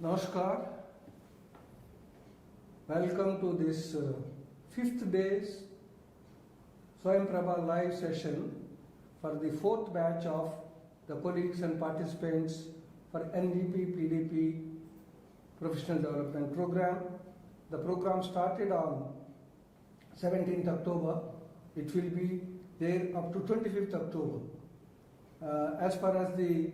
Namaskar. Welcome to this fifth day's Swayam Prabha live session for the fourth batch of the colleagues and participants for NEP PDP Professional Development Program. The program started on 17th October. It will be there up to 25th October. As far as the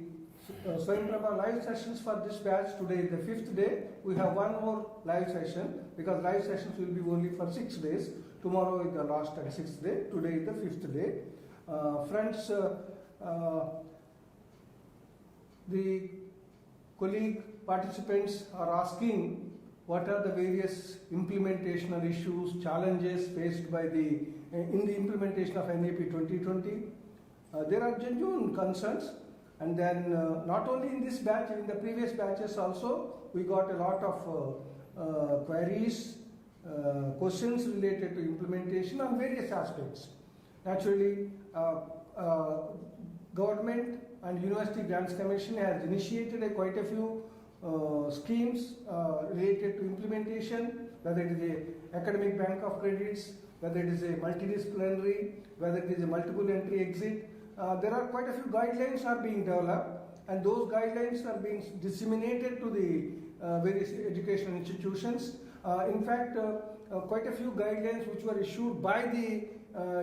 Swayam Prabha live sessions for this batch, today is the fifth day. We have one more live session because live sessions will be only for 6 days. Tomorrow is the last and sixth day. Today is the fifth day. Friends, the colleague participants are asking what are the various implementational issues, challenges faced by in the implementation of NEP 2020. There are genuine concerns. And then not only in this batch, in the previous batches also, we got a lot of queries, questions related to implementation on various aspects. Naturally, Government and University Grants Commission has initiated quite a few schemes related to implementation, whether it is a academic bank of credits, whether it is a multidisciplinary, whether it is a multiple entry exit. There are quite a few guidelines are being developed, and those guidelines are being disseminated to the various educational institutions. In fact, quite a few guidelines which were issued by the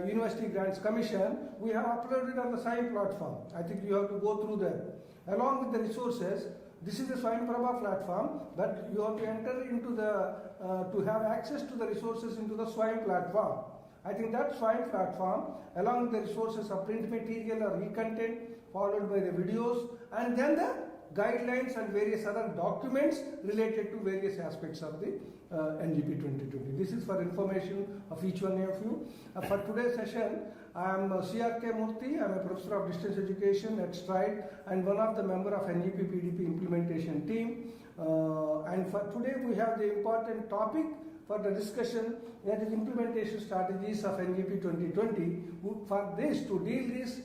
University Grants Commission, we have uploaded on the Swayam platform. I think you have to go through them. Along with the resources, this is the Swayam Prabha platform, but you have to enter into to have access to the resources into the Swayam platform. I think that Swayam platform, along with the resources of print material or e-content, followed by the videos, and then the guidelines and various other documents related to various aspects of the NEP 2020. This is for information of each one of you. For today's session, I am C.R.K. Murthy. I am a professor of distance education at Stride and one of the member of NEP PDP implementation team. And for today, we have the important topic for the discussion, that is implementation strategies of NEP 2020. For this, to deal this,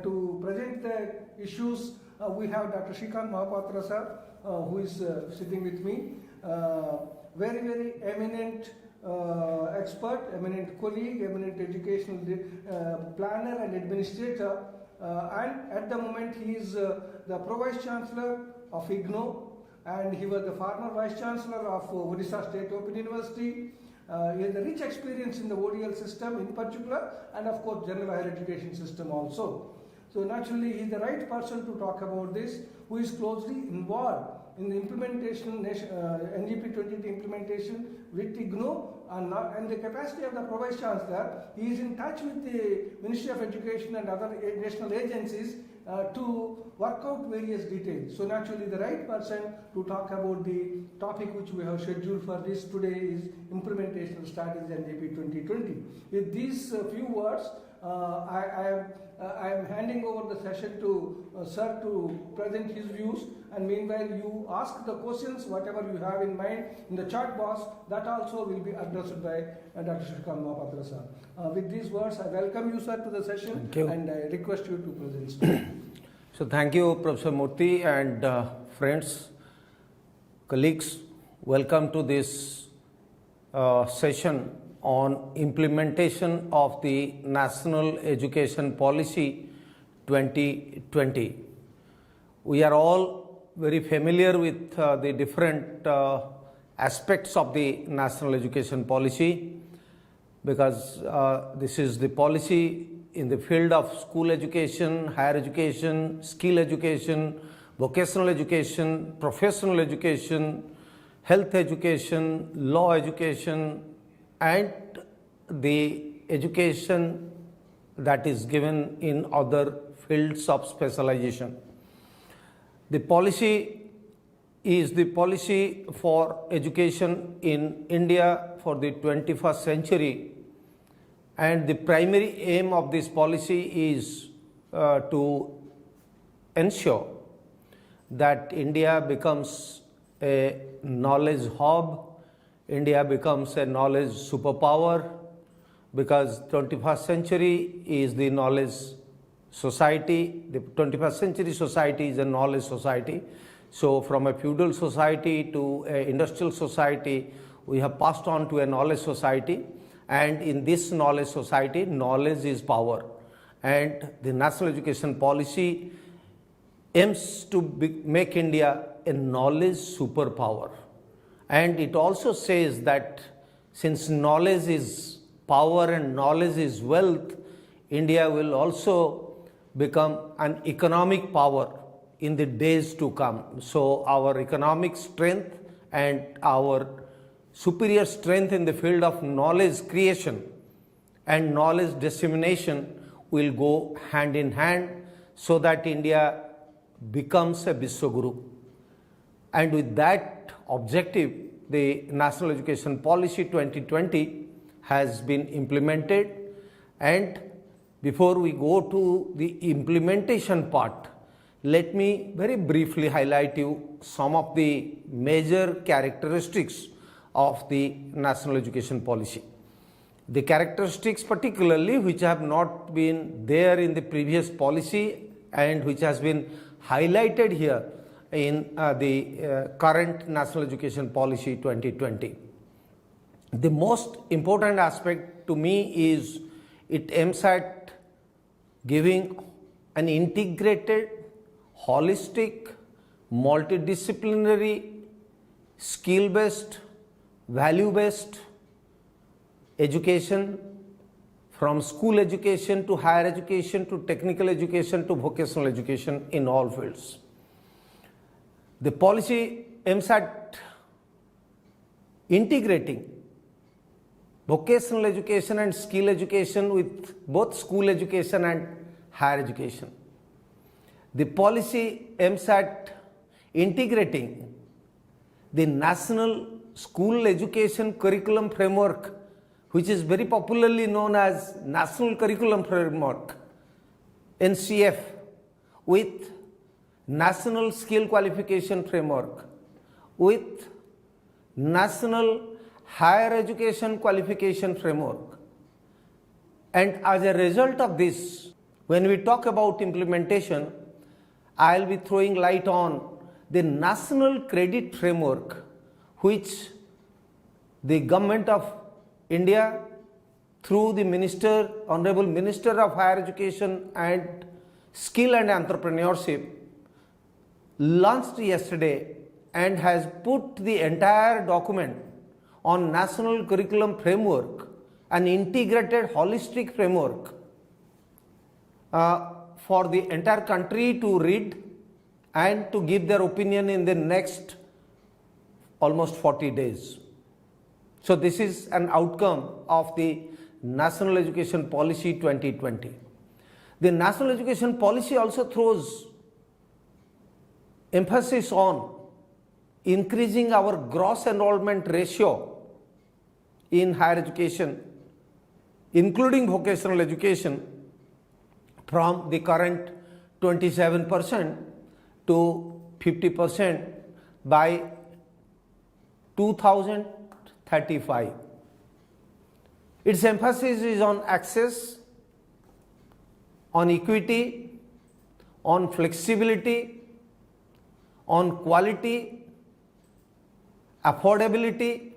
to present the issues, we have Dr. Shrikant Mahapatra sir, who is sitting with me. Very, very eminent expert, eminent colleague, eminent educational planner and administrator. And at the moment, he is the Pro-Vice Chancellor of IGNO, and he was the former Vice Chancellor of Odisha State Open University. He has a rich experience in the ODL system in particular, and of course general higher education system also. So naturally he is the right person to talk about this, who is closely involved in the implementation, NEP 2020 implementation with IGNO, and the capacity of the Pro-Vice Chancellor. He is in touch with the Ministry of Education and other national agencies to work out various details. So naturally the right person to talk about the topic which we have scheduled for this today is Implementational Strategies NEP 2020. With these few words, I am handing over the session to sir to present his views, and meanwhile you ask the questions, whatever you have in mind in the chat box, that also will be addressed by Dr. Shrikant Mahapatra sir. With these words, I welcome you sir to the session, and I request you to present. So thank you, Professor Murthy, and friends, colleagues, welcome to this session on implementation of the National Education Policy 2020. We are all very familiar with the different aspects of the National Education Policy, because this is the policy in the field of school education, higher education, skill education, vocational education, professional education, health education, law education, and the education that is given in other fields of specialization. The policy is the policy for education in India for the 21st century, and the primary aim of this policy is to ensure that India becomes a knowledge hub, India becomes a knowledge superpower, because 21st century is the knowledge society. The 21st century society is a knowledge society. So from a feudal society to an industrial society, we have passed on to a knowledge society, and in this knowledge society, knowledge is power, and the national education policy aims to make India a knowledge superpower. And it also says that since knowledge is power and knowledge is wealth, India will also become an economic power in the days to come. So our economic strength and our superior strength in the field of knowledge creation and knowledge dissemination will go hand in hand, so that India becomes a Vishwaguru. And with that objective, the National Education Policy 2020 has been implemented. And before we go to the implementation part, let me very briefly highlight you some of the major characteristics of the National Education Policy. The characteristics particularly which have not been there in the previous policy and which has been highlighted here in the current National Education Policy 2020. The most important aspect to me is it aims at giving an integrated, holistic, multidisciplinary, skill-based, value-based education, from school education to higher education to technical education to vocational education in all fields. The policy aims at integrating vocational education and skill education with both school education and higher education. The policy aims at integrating the National School Education Curriculum Framework, which is very popularly known as National Curriculum Framework, NCF, with National Skill Qualification Framework, with National Higher Education Qualification Framework. And as a result of this, when we talk about implementation, I will be throwing light on the National Credit Framework, which the Government of India through the Honorable Minister of Higher Education and Skill and Entrepreneurship launched yesterday and has put the entire document on National Curriculum Framework, an integrated holistic framework for the entire country to read and to give their opinion in the next almost 40 days. So this is an outcome of the National Education Policy 2020. The National Education Policy also throws emphasis on increasing our gross enrollment ratio in higher education, including vocational education, from the current 27% to 50% by 2035. Its emphasis is on access, on equity, on flexibility, on quality, affordability,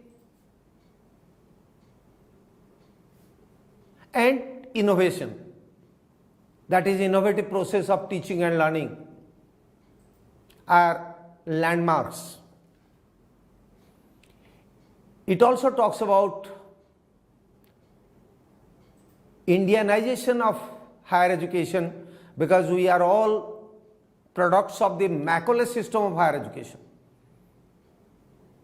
and innovation. That is, innovative process of teaching and learning are landmarks. It also talks about Indianization of higher education, because we are all products of the Macaulay system of higher education.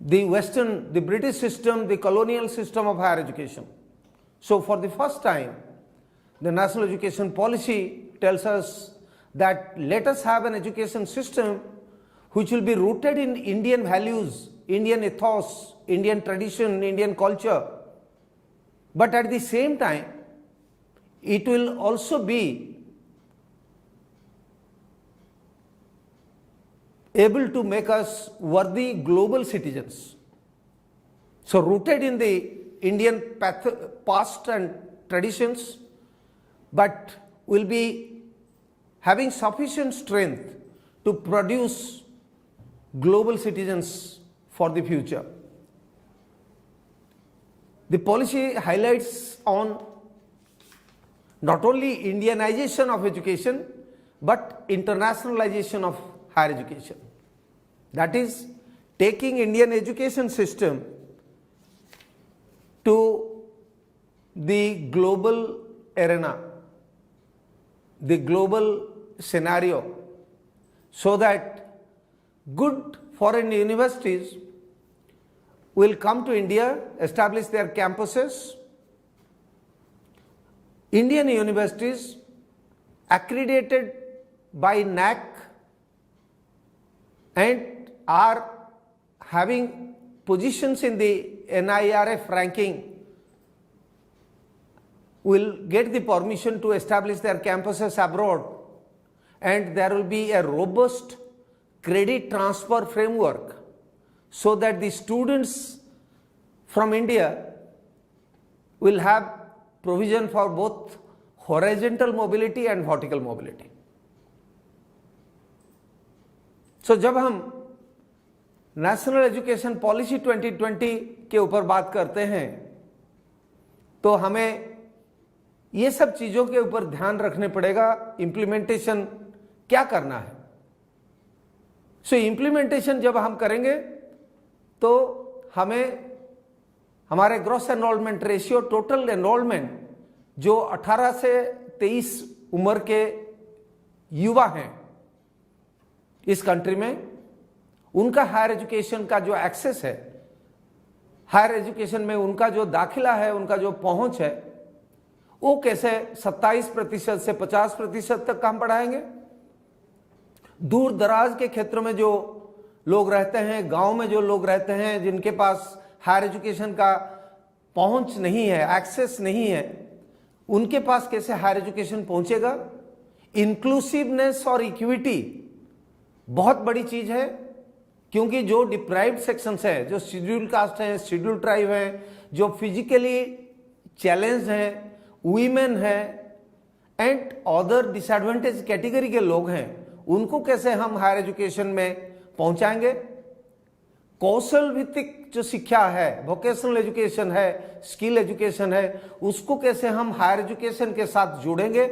The Western, the British system, the colonial system of higher education. So for the first time, the National Education Policy tells us that let us have an education system which will be rooted in Indian values, Indian ethos, Indian tradition, Indian culture. But at the same time, it will also be able to make us worthy global citizens. So rooted in the Indian past and traditions, but will be having sufficient strength to produce global citizens for the future. The policy highlights on not only Indianization of education but internationalization of higher education. That is, taking Indian education system to the global arena, the global scenario, so that good foreign universities will come to India, establish their campuses. Indian universities accredited by NAC and are having positions in the NIRF ranking will get the permission to establish their campuses abroad, and there will be a robust credit transfer framework so that the students from India will have provision for both horizontal mobility and vertical mobility. So जब हम national education policy 2020 के ऊपर बात करते हैं तो हमें ये सब चीज़ों के ऊपर ध्यान रखने पड़ेगा। इम्प्लीमेंटेशन क्या करना है। सो इम्प्लीमेंटेशन जब हम करेंगे तो हमें हमारे gross enrolment ratio, total enrolment जो 18 से 23 उम्र के युवा हैं इस कंट्री में, उनका हायर एजुकेशन का जो एक्सेस है, हायर एजुकेशन में उनका जो दाखिला है, उनका जो पहुंच है, वो कैसे 27% से 50% तक हम बढ़ाएंगे। दूर दराज के क्षेत्रों में जो लोग रहते हैं, गांव में जो लोग रहते हैं, जिनके पास हायर एजुकेशन का पहुंच नहीं है, एक्सेस नहीं है, उनके पास कैसे हायर एजुकेशन पहुंचेगा। इंक्लूसिवनेस और इक्विटी बहुत बड़ी चीज है, क्योंकि जो डिप्राइव्ड सेक्शंस हैं, जो शेड्यूल कास्ट हैं, शेड्यूल ट्राइब हैं, जो फिजिकली चैलेंज हैं, वीमेन हैं एंड अदर डिसएडवांटेज कैटेगरी के लोग हैं, उनको कैसे हम हायर एजुकेशन में पहुंचाएंगे। कौशल भित्तिक जो शिक्षा है, वोकेशनल एजुकेशन है, स्किल एजुकेशन है, उसको कैसे हम हायर एजुकेशन के साथ जोड़ेंगे।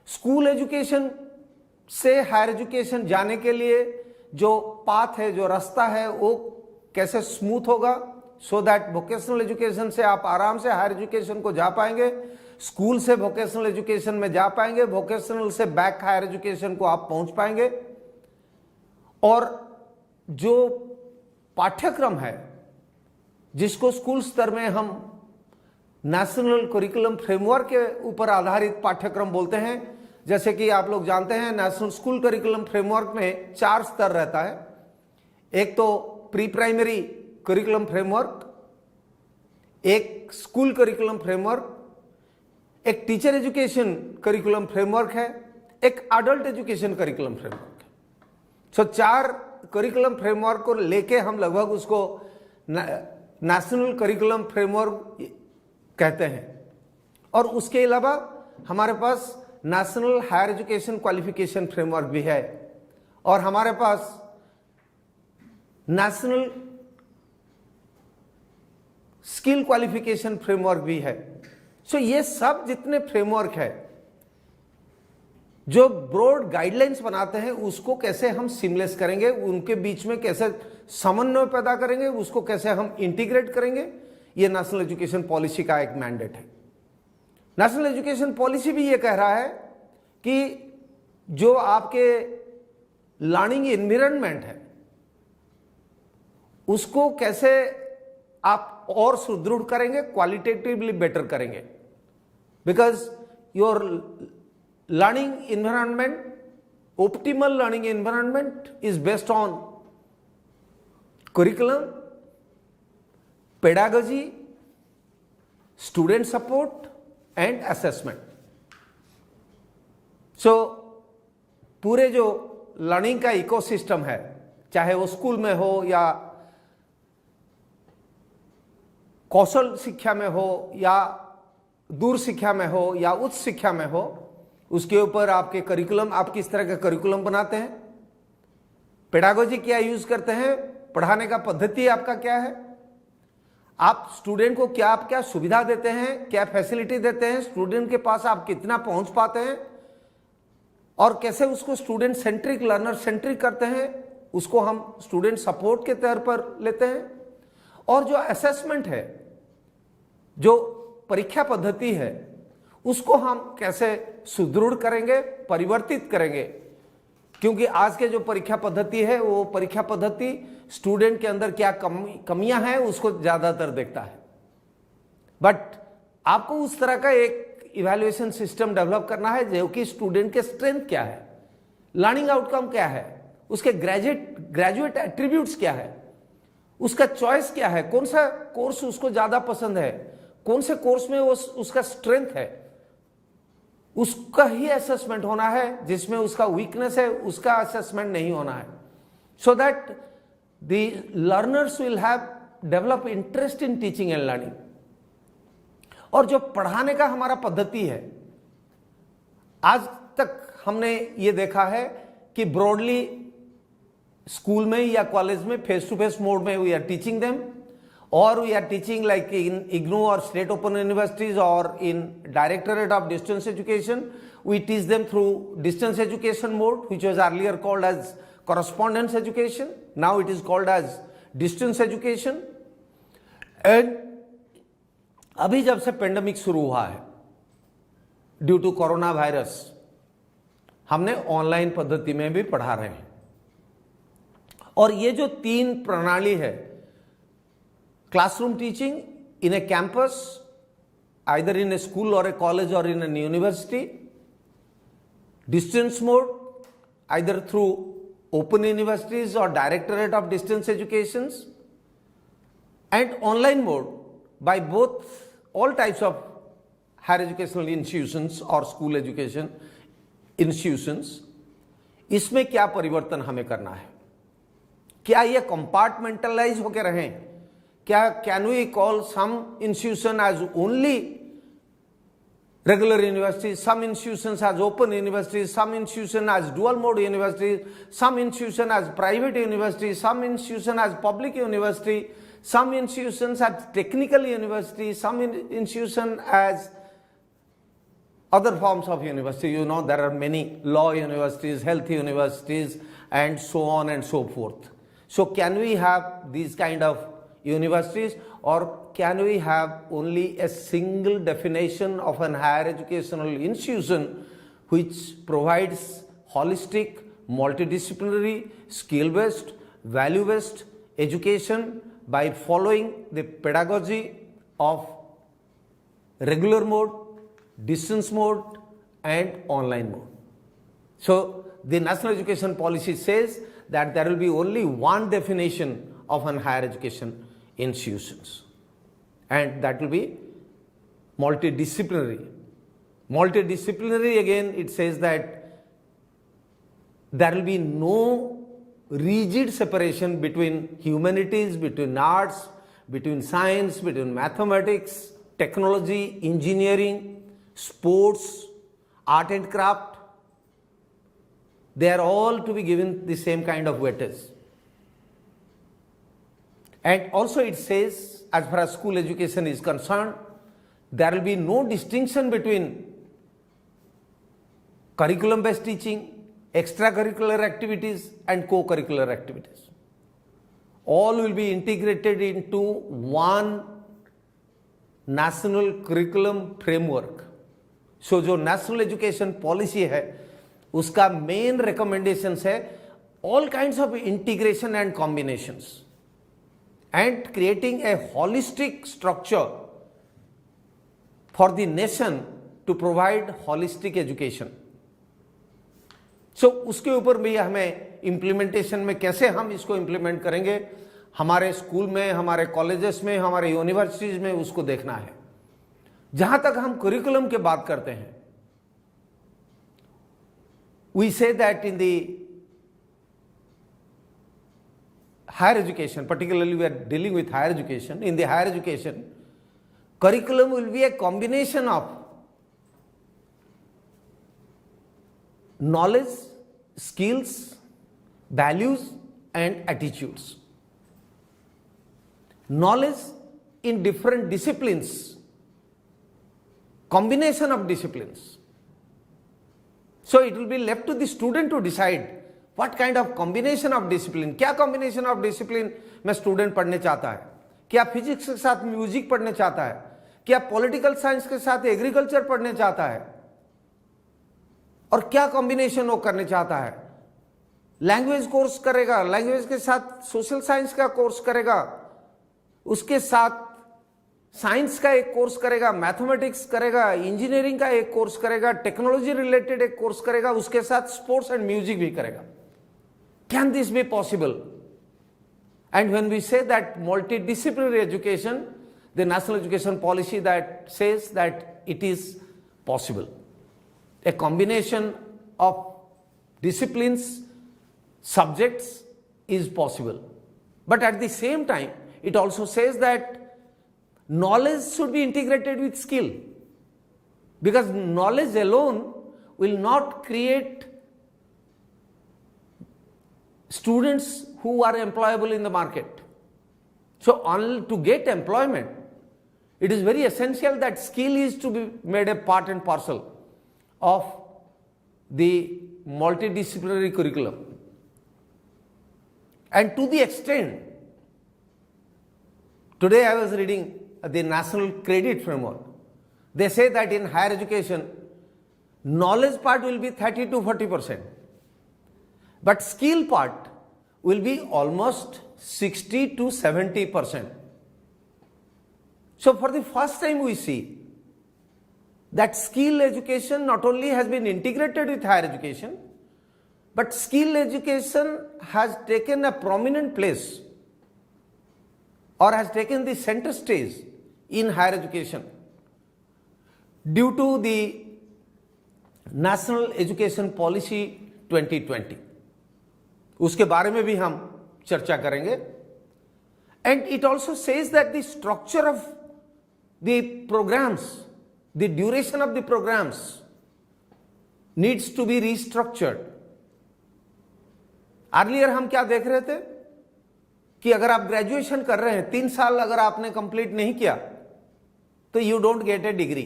स्कूल एजुकेशन से हायर एजुकेशन जाने के लिए जो पाथ है, जो रास्ता है, वो कैसे स्मूथ होगा, सो दैट वोकेशनल एजुकेशन से आप आराम से हायर एजुकेशन को जा पाएंगे, स्कूल से वोकेशनल एजुकेशन में जा पाएंगे, वोकेशनल से बैक हायर एजुकेशन को आप पहुंच पाएंगे। और जो पाठ्यक्रम है जिसको स्कूल स्तर में हम नेशनल करिकुलम फ्रेमवर्क के ऊपर आधारित पाठ्यक्रम बोलते हैं, जैसे कि आप लोग जानते हैं नेशनल स्कूल करिकुलम फ्रेमवर्क में 4 स्तर रहता है। एक तो प्री प्राइमरी करिकुलम फ्रेमवर्क, एक स्कूल करिकुलम फ्रेमवर्क, एक टीचर एजुकेशन करिकुलम फ्रेमवर्क है, एक एडल्ट एजुकेशन करिकुलम फ्रेमवर्क है। सो 4 करिकुलम फ्रेमवर्क को लेके हम लगभग उसको नेशनल करिकुलम फ्रेमवर्क कहते हैं। और उसके अलावा हमारे पास national higher education qualification framework भी है, और हमारे पास नेशनल स्किल क्वालिफिकेशन फ्रेमवर्क भी है। सो ये सब जितने फ्रेमवर्क है जो ब्रॉड गाइडलाइंस बनाते हैं, उसको कैसे हम सिमलेस करेंगे, उनके बीच में कैसे समन्वय पैदा करेंगे, उसको कैसे हम इंटीग्रेट करेंगे, ये नेशनल एजुकेशन पॉलिसी का एक मैंडेट है। नेशनल एजुकेशन पॉलिसी भी ये कह रहा है कि जो आपके लर्निंग एनवायरनमेंट है उसको कैसे आप और सुदृढ़ करेंगे, क्वालिटेटिवली बेटर करेंगे। Because your learning environment, optimal learning environment is based on curriculum, pedagogy, student support and assessment. So पूरे जो लर्निंग का इकोसिस्टम है, चाहे वो स्कूल में हो या कौशल शिक्षा में हो या दूर शिक्षा में हो या उच्च शिक्षा में हो, उसके ऊपर आपके करिकुलम, आप किस तरह का करिकुलम बनाते हैं, पेडागोजी क्या यूज करते हैं, पढ़ाने का पद्धति आपका क्या है, आप स्टूडेंट को क्या सुविधा देते हैं, क्या फैसिलिटी देते हैं, स्टूडेंट के पास आप कितना पहुंच पाते हैं और कैसे उसको स्टूडेंट सेंट्रिक, लर्नर सेंट्रिक करते हैं, उसको हम स्टूडेंट सपोर्ट के तौर पर लेते हैं। और जो असेसमेंट है, जो परीक्षा पद्धति है, उसको हम कैसे सुदृढ़ करेंगे, परिवर्तित करेंगे, क्योंकि आज के जो परीक्षा पद्धति है वो परीक्षा पद्धति स्टूडेंट के अंदर क्या कमियां हैं उसको ज्यादातर देखता है। बट आपको उस तरह का एक इवैल्यूएशन सिस्टम डेवलप करना है जो कि स्टूडेंट के स्ट्रेंथ क्या है, लर्निंग आउटकम क्या है, उसके ग्रेजुएट एट्रीब्यूट्स क्या है, उसका चॉइस क्या है, कौन सा कोर्स उसको ज्यादा पसंद है, कौन से कोर्स में उसका स्ट्रेंथ है, उसका ही असेसमेंट होना है। जिसमें उसका वीकनेस है उसका असेसमेंट नहीं होना है, so that the learners will have develop interest in teaching and learning. और जो पढ़ाने का हमारा पद्धति है, आज तक हमने ये देखा है कि ब्रॉडली स्कूल में या कॉलेज में फेस टू फेस मोड में we are teaching them, or we are teaching like in IGNOU or state open universities or in Directorate of Distance Education, we teach them through distance education mode, which was earlier called as correspondence education, now it is called as distance education। and अभी जब से pandemic शुरू हुआ है due to corona virus, हमने online पद्धति में भी पढ़ा रहे हैं। और ये जो तीन प्रणाली है, classroom teaching in a campus, either in a school or a college or in a university, distance mode either through open universities or Directorate of Distance Educations, and online mode by both all types of higher educational institutions or school education institutions। इसमें क्या परिवर्तन हमें करना है, क्या ये compartmentalise होकर रहें, क्या can we call some institution as only regular universities, some institutions as open universities, some institution as dual mode universities, some institution as private universities, some institution as public university, some institutions as technical university, some institution as other forms of university. You know, there are many law universities, health universities, and so on and so forth. So can we have these kind of universities, or can we have only a single definition of an higher educational institution which provides holistic, multidisciplinary, skill-based, value-based education by following the pedagogy of regular mode, distance mode, and online mode? So the National Education Policy says that there will be only one definition of an higher education institutions, and that will be multidisciplinary. Multidisciplinary, again, it says that there will be no rigid separation between humanities, between arts, between science, between mathematics, technology, engineering, sports, art and craft. They are all to be given the same kind of weightage. And also it says, as far as school education is concerned, there will be no distinction between curriculum-based teaching, extracurricular activities, and co-curricular activities. All will be integrated into one national curriculum framework. So जो national education policy है, उसका main recommendations है all kinds of integration and combinations, and creating a holistic structure for the nation to provide holistic education. So उसके ऊपर भी हमें implementation में कैसे हम इसको इम्प्लीमेंट करेंगे, हमारे स्कूल में, हमारे कॉलेजेस में, हमारे यूनिवर्सिटीज में, उसको देखना है। जहां तक हम करिकुलम की बात करते हैं, we say that in the higher education, particularly we are dealing with higher education, in the higher education, curriculum will be a combination of knowledge, skills, values, and attitudes. Knowledge in different disciplines, combination of disciplines. So it will be left to the student to decide what kind of combination of discipline, क्या combination of discipline में student पढ़ने चाहता है, क्या physics के साथ music पढ़ने चाहता है, क्या political science के साथ agriculture पढ़ने चाहता है, और क्या combination वो करने चाहता है, language course करेगा, language के साथ social science का course करेगा, उसके साथ साइंस का एक कोर्स करेगा, मैथमेटिक्स करेगा, इंजीनियरिंग का एक कोर्स करेगा, टेक्नोलॉजी रिलेटेड एक कोर्स करेगा, उसके साथ स्पोर्ट्स एंड म्यूजिक भी करेगा. Can this be possible? And when we say that multidisciplinary education, the national education policy that says that it is possible. A combination of disciplines, subjects is possible. But at the same time it also says that knowledge should be integrated with skill, because knowledge alone will not create students who are employable in the market. So to get employment, it is very essential that skill is to be made a part and parcel of the multidisciplinary curriculum. And to the extent, today I was reading the National Credit Framework. They say that in higher education, knowledge part will be 30 to 40%, but skill part will be almost 60 to 70%. So for the first time we see that skill education not only has been integrated with higher education, but skill education has taken a prominent place or has taken the center stage in higher education due to the National Education Policy 2020. उसके बारे में भी हम चर्चा करेंगे. And it also says that the structure of the programs, the duration of the programs needs to be restructured. Earlier हम क्या देख रहे थे कि अगर आप ग्रेजुएशन कर रहे हैं, 3 साल अगर आपने कंप्लीट नहीं किया तो you don't get A degree.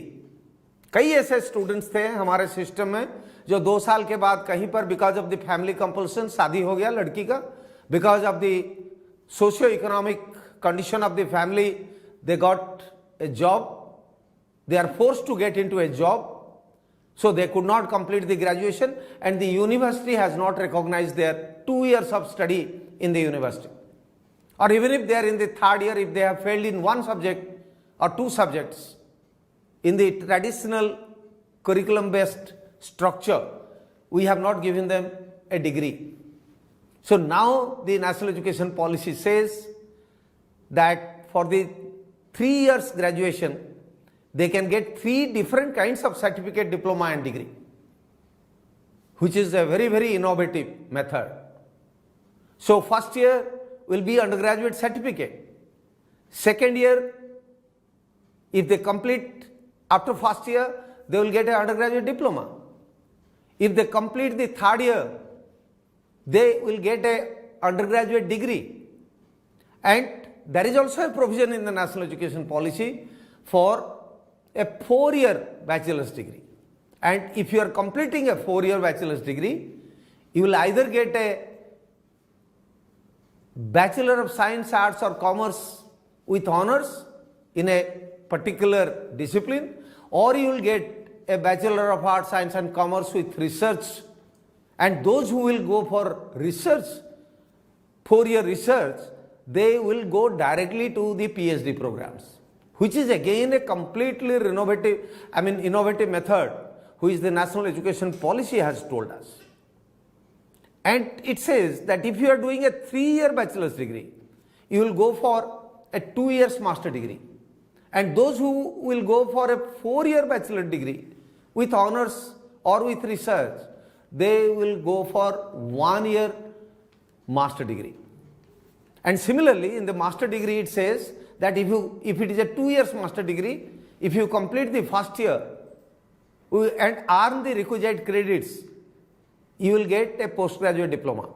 कई ऐसे स्टूडेंट्स थे हमारे सिस्टम में जो 2 साल के बाद कहीं पर because of the family compulsion शादी हो गया लड़की का, because of the socio economic condition of the family, they got a job, they are forced to get into a job, so they could not complete the graduation and the university has not recognized their 2 years of study in the university. Or even if they are in the 3rd year, if they have failed in 1 subject or 2 subjects in the traditional curriculum based structure, we have not given them a degree. So now the National Education Policy says that for the 3 years graduation, they can get 3 different kinds of certificate, diploma and degree, which is a very, very innovative method. So first year will be undergraduate certificate. Second year, if they complete after first year, they will get an undergraduate diploma. If they complete the 3rd year, they will get an undergraduate degree. And there is also a provision in the National Education Policy for a 4-year bachelor's degree. And if you are completing a 4-year bachelor's degree, you will either get a Bachelor of Science, Arts or Commerce with honors in a particular discipline, or you will get a Bachelor of Arts, Science and Commerce with research. And those who will go for research, 4-year research, they will go directly to the PhD programs, which is again a completely innovative method, which the National Education Policy has told us. And it says that if you are doing a 3-year bachelor's degree, you will go for a 2 years master degree. And those who will go for a 4-year bachelor degree with honors or with research, they will go for 1 year master degree. And similarly, in the master degree, it says that if it is a 2 years master degree, if you complete the first year and earn the requisite credits, you will get a postgraduate diploma.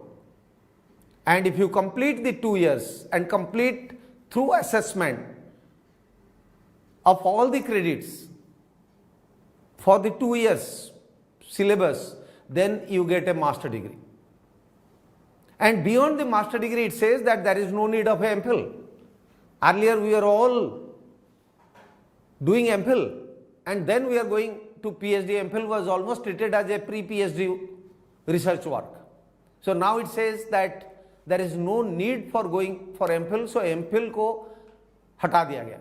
and if you complete the 2 years and complete through assessment of all the credits for the 2 years syllabus, then you get a master degree. And beyond the master degree, it says that there is no need of a MPhil. Earlier we are all doing MPhil and then we are going to PhD. MPhil was almost treated as a pre-PhD research work. So now it says that there is no need for going for MPhil, so MPhil को हटा दिया गया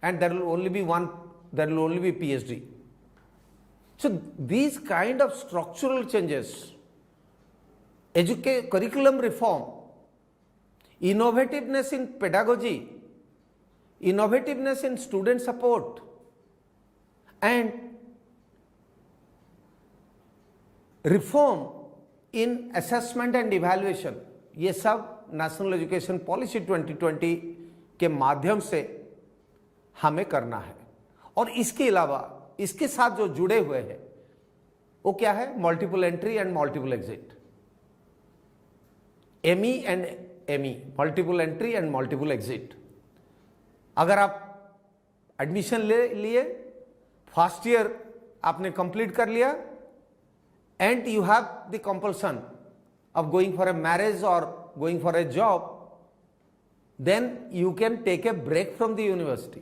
and there will only be PhD. So these kind of structural changes, curriculum reform, innovativeness in pedagogy, innovativeness in student support, and reform in assessment and evaluation, ये सब national education policy 2020 के माध्यम से हमें करना है. और इसके अलावा इसके साथ जो जुड़े हुए हैं वो क्या है? Multiple entry and multiple exit, ME and ME, multiple entry and multiple exit. अगर आप एडमिशन ले लिए, फर्स्ट ईयर आपने कंप्लीट कर लिया and you have the compulsion of going for a marriage or going for a job, then you can take a break from the university.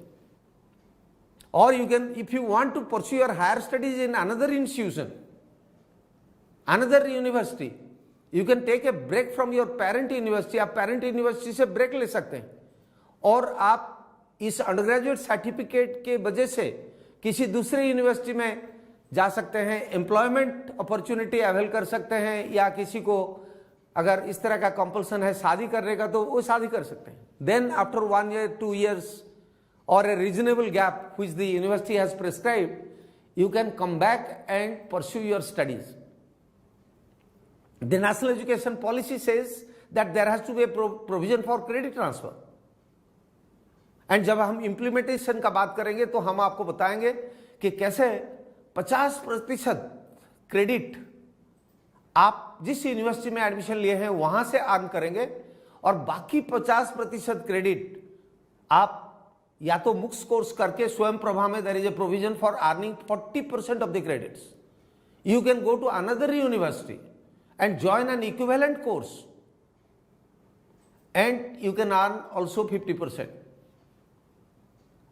Or you can, if you want to pursue your higher studies in another institution, another university, you can take a break from your parent university. आप parent university से break ले सकते हैं और आप इस undergraduate certificate के वजह से किसी दूसरे यूनिवर्सिटी में जा सकते हैं, एम्प्लॉयमेंट अपॉर्चुनिटी अवेल कर सकते हैं, या किसी को अगर इस तरह का कंपल्सन है शादी करने का तो वो शादी कर सकते हैं. Then after 1 year 2 years or a reasonable gap which the university has prescribed, you can come back and pursue your studies. The national education policy says that there has to be a provision for credit transfer. And जब हम implementation का बात करेंगे तो हम आपको बताएंगे कि कैसे 50% क्रेडिट आप जिस यूनिवर्सिटी में एडमिशन लिए हैं वहां से अर्न करेंगे और बाकी 50% क्रेडिट आप या तो मुक्स कोर्स करके स्वयं प्रभा में there is a provision for earning 40% of the credits. You can go to another university and join an equivalent course and you can earn also 50%.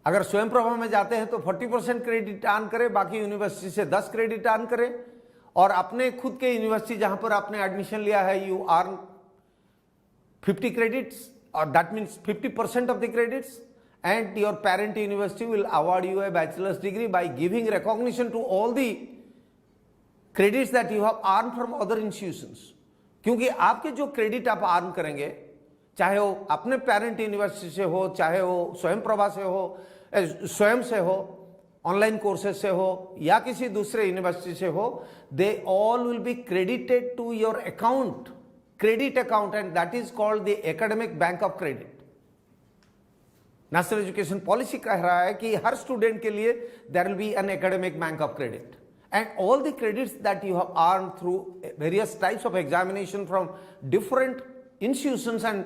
अगर स्वयं प्रभा में जाते हैं तो 40% क्रेडिट अर्न करें, बाकी यूनिवर्सिटी से 10 क्रेडिट अर्न करें, और अपने खुद के यूनिवर्सिटी जहां पर आपने एडमिशन लिया है यू अर्न 50 क्रेडिट्स, और that means 50% of the credits, and your parent university will award you a bachelor's degree by giving recognition to all the credits that you have earn from other institutions. क्योंकि आपके जो credit आप earn करेंगे, चाहे वो अपने parent university से हो, चाहे वो स्वयं प्रभा से हो, स्वयं से हो, ऑनलाइन कोर्सेज से हो, या किसी दूसरे यूनिवर्सिटी से हो, they all will be credited to your account, credit account, and that is called the academic bank of credit. National education policy कह रहा है कि हर स्टूडेंट के लिए there will be an academic bank of credit, and all the credits that you have earned through various types of examination from different institutions and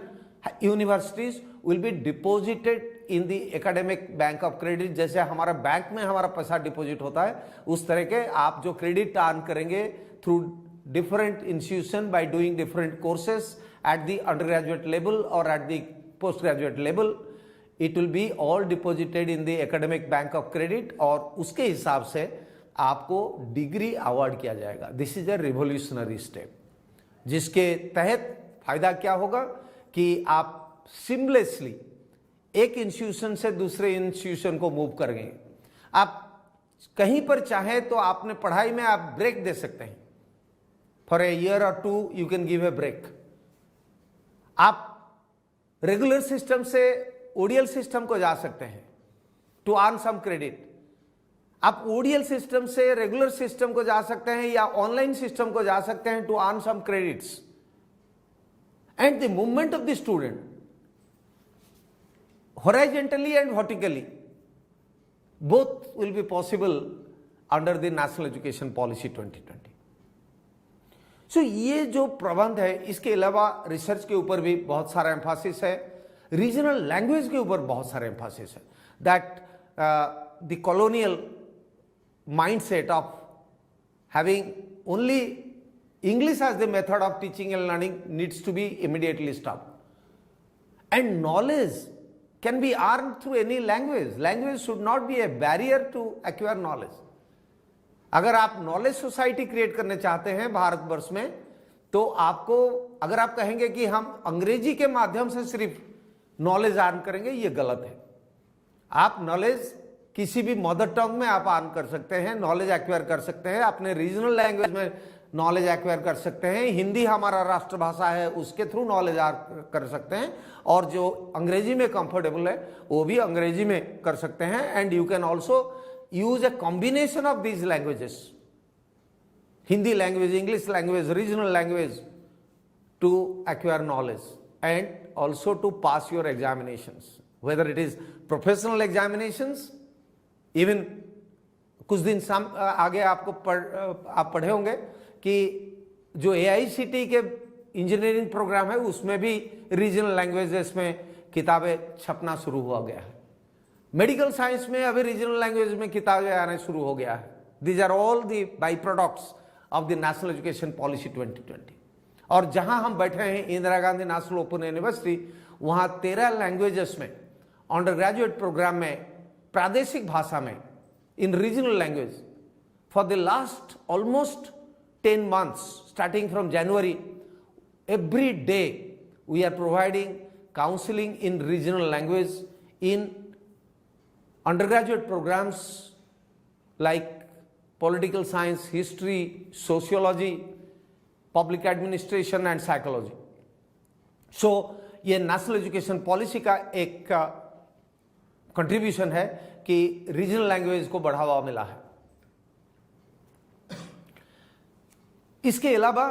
universities will be deposited in the academic bank of credit. जैसे हमारा bank में हमारा पैसा deposit होता है, उस तरह के आप जो क्रेडिट अर्न करेंगे through different institution by doing different courses at the undergraduate level or at the postgraduate level, it will be all deposited in the academic bank of credit, और उसके हिसाब से आपको डिग्री अवार्ड किया जाएगा. This is a revolutionary step, जिसके तहत फायदा क्या होगा कि आप सिमलेसली एक इंस्टीट्यूशन से दूसरे इंस्टीट्यूशन को मूव करेंगे. आप कहीं पर चाहे तो आपने पढ़ाई में आप ब्रेक दे सकते हैं, फॉर ए ईयर और 2 you can give a break. आप रेगुलर सिस्टम से ओडीएल सिस्टम को जा सकते हैं टू अर्न सम क्रेडिट. आप ओडीएल सिस्टम से रेगुलर सिस्टम को जा सकते हैं या ऑनलाइन सिस्टम को जा सकते हैं to earn some credits. And the movement of the student horizontally and vertically both will be possible under the National Education Policy 2020. सो ये जो प्रबंध है, इसके अलावा रिसर्च के ऊपर भी बहुत सारा एम्फासिस है, रीजनल लैंग्वेज के ऊपर बहुत सारा एम्फासिस है, that the colonial mindset of having only English as the method of teaching and learning needs to be immediately stopped. And knowledge can be earned through any language. Language should not be a barrier to acquire knowledge. अगर आप knowledge society create करना चाहते हैं भारतवर्ष में, तो आपको, अगर आप कहेंगे कि हम अंग्रेजी के माध्यम से सिर्फ नॉलेज अर्न करेंगे, ये गलत है। आप नॉलेज किसी भी मदर टंग में आप अर्न कर सकते हैं, नॉलेज एक्वायर कर सकते हैं, अपने रीजनल लैंग्वेज में नॉलेज एक्वायर कर सकते हैं। हिंदी हमारा राष्ट्रभाषा है, उसके थ्रू नॉलेज अर्न कर सकते हैं, और जो अंग्रेजी में कंफर्टेबल है वो भी अंग्रेजी में कर सकते हैं। And you can also use a combination of these languages, Hindi language, English language, regional language, to acquire knowledge and also to pass your examinations, whether it is professional examinations. Even कुछ दिन आगे आपको आप पढ़े होंगे कि जो AICT के इंजीनियरिंग प्रोग्राम है, उसमें भी रीजनल लैंग्वेजेस में किताबें छपना शुरू हुआ गया है। मेडिकल साइंस में अभी रीजनल लैंग्वेज में किताबें आने शुरू हो गया है। These are all the by products of the national education policy 2020। और जहां हम बैठे हैं Indira Gandhi national open university, वहां 13 लैंग्वेजेस में अंडर ग्रेजुएट प्रोग्राम में प्रादेशिक भाषा में, in regional language, for the last almost 10 months starting from January, every day we are providing counseling in regional language in undergraduate programs like political science, history, sociology, public administration and psychology. So ये national education policy का एक contribution है कि regional language को बढ़ावा मिला है। इसके अलावा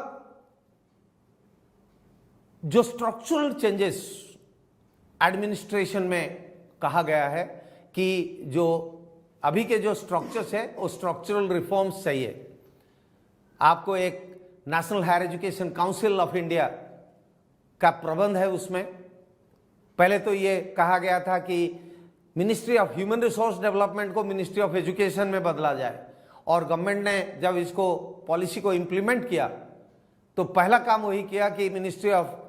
जो स्ट्रक्चरल चेंजेस एडमिनिस्ट्रेशन में कहा गया है कि जो अभी के जो स्ट्रक्चर्स है वो स्ट्रक्चरल रिफॉर्म्स चाहिए। आपको एक national higher education council of India का प्रबंध है। उसमें पहले तो ये कहा गया था कि ministry of human resource development को मिनिस्ट्री ऑफ एजुकेशन में बदला जाए, और गवर्नमेंट ने जब इसको पॉलिसी को इंप्लीमेंट किया तो पहला काम वही किया कि ministry of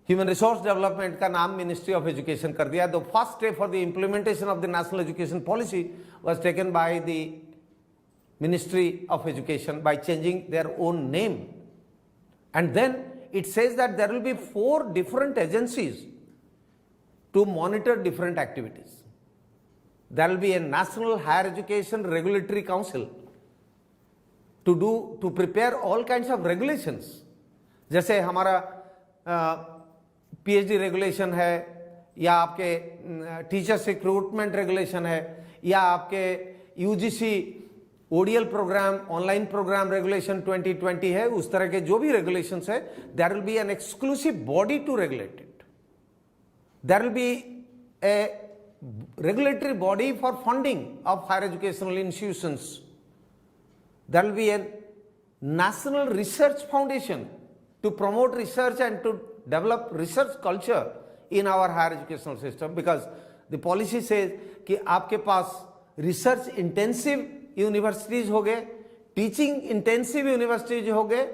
human resource development का नाम मिनिस्ट्री ऑफ एजुकेशन कर दिया। The first step for the implementation of the national education policy was taken by the ministry of education by changing their own name, and then it says that there will be 4 different agencies to monitor different activities. There will be a National Higher Education Regulatory Council to prepare all kinds of regulations. जैसे हमारा PhD regulation है, या आपके teachers recruitment regulation है, या आपके UGC ODL programme, online programme regulation 2020 है, उस तरह के जो भी रेगुलेशंस है, there will be an exclusive body to regulate it. There will be a regulatory body for funding of higher educational institutions. There will be a national research foundation to promote research and to develop research culture in our higher educational system, because the policy says कि आपके पास research intensive universities हो गए, teaching intensive universities हो गए,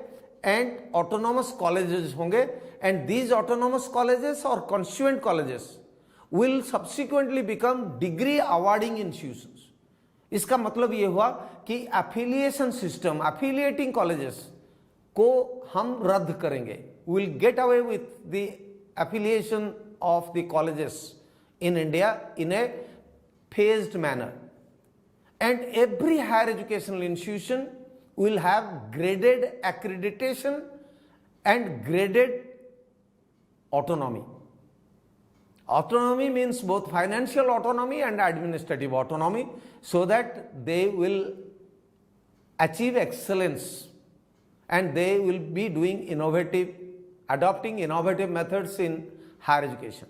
and autonomous colleges होंगे, and these autonomous colleges or constituent colleges will subsequently become degree awarding institutions. इसका मतलब ये हुआ कि affiliation system, affiliating colleges को हम रद्द करेंगे. We will get away with the affiliation of the colleges in India in a phased manner. And every higher educational institution will have graded accreditation and graded autonomy. Autonomy means both financial autonomy and administrative autonomy, so that they will achieve excellence and they will be doing adopting innovative methods in higher education.